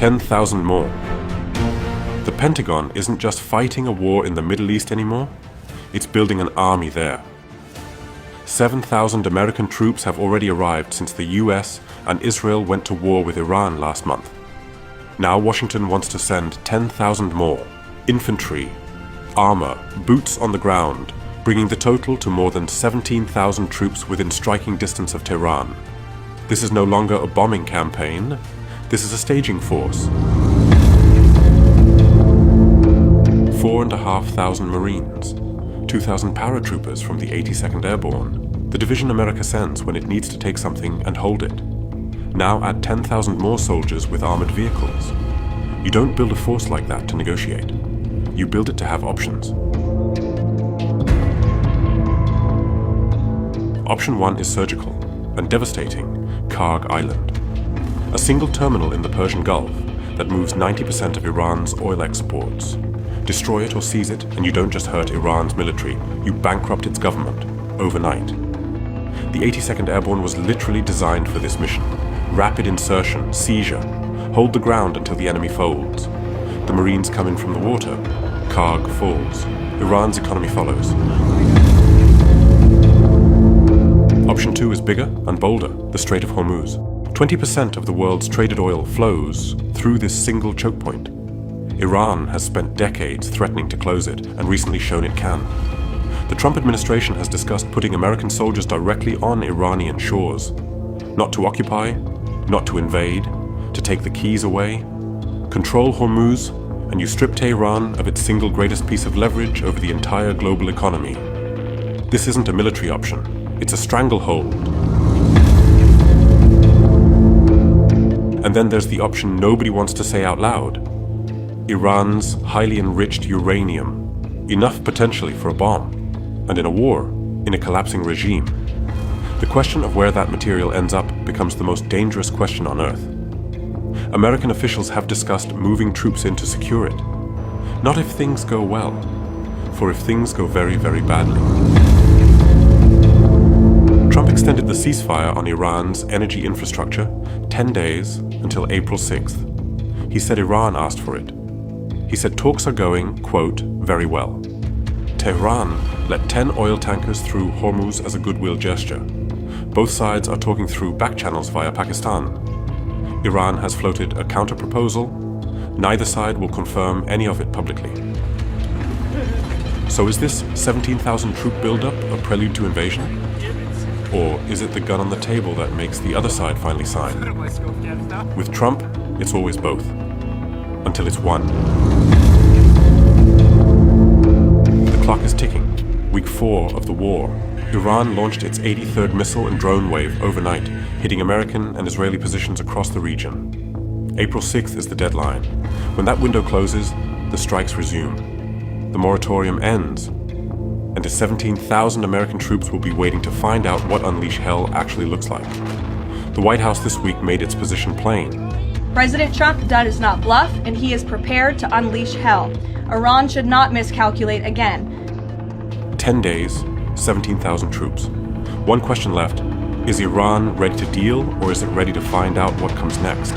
10,000 more. The Pentagon isn't just fighting a war in the Middle East anymore, it's building an army there. 7,000 American troops have already arrived since the US and Israel went to war with Iran last month. Now Washington wants to send 10,000 more. Infantry, armor, boots on the ground, bringing the total to more than 17,000 troops within striking distance of Tehran. This is no longer a bombing campaign, this is a staging force. 4,500 Marines, 2,000 paratroopers from the 82nd Airborne, the division America sends when it needs to take something and hold it. Now add 10,000 more soldiers with armored vehicles. You don't build a force like that to negotiate. You build it to have options. Option 1 is surgical and devastating, Karg Island. A single terminal in the Persian Gulf that moves 90% of Iran's oil exports. Destroy it or seize it, and you don't just hurt Iran's military, you bankrupt its government, overnight. The 82nd Airborne was literally designed for this mission. Rapid insertion, seizure, hold the ground until the enemy folds. The Marines come in from the water, Karg falls, Iran's economy follows. Option 2 is bigger and bolder, the Strait of Hormuz. 20% of the world's traded oil flows through this single choke point. Iran has spent decades threatening to close it and recently shown it can. The Trump administration has discussed putting American soldiers directly on Iranian shores. Not to occupy, not to invade, to take the keys away. Control Hormuz, and you strip Tehran of its single greatest piece of leverage over the entire global economy. This isn't a military option, it's a stranglehold. And then there's the option nobody wants to say out loud. Iran's highly enriched uranium, enough potentially for a bomb, and in a war, in a collapsing regime. The question of where that material ends up becomes the most dangerous question on Earth. American officials have discussed moving troops in to secure it. Not if things go well, for if things go very, very badly. Trump extended the ceasefire on Iran's energy infrastructure 10 days until April 6th. He said Iran asked for it. He said talks are going, quote, very well. Tehran let 10 oil tankers through Hormuz as a goodwill gesture. Both sides are talking through back channels via Pakistan. Iran has floated a counter-proposal. Neither side will confirm any of it publicly. So is this 17,000 troop buildup a prelude to invasion? Or is it the gun on the table that makes the other side finally sign? With Trump, it's always both. Until it's won. The clock is ticking. Week 4 of the war. Iran launched its 83rd missile and drone wave overnight, hitting American and Israeli positions across the region. April 6th is the deadline. When that window closes, the strikes resume. The moratorium ends, and the 17,000 American troops will be waiting to find out what Unleash Hell actually looks like. The White House this week made its position plain. President Trump does not bluff, and he is prepared to unleash hell. Iran should not miscalculate again. 10 days, 17,000 troops. One question left. Is Iran ready to deal, or is it ready to find out what comes next?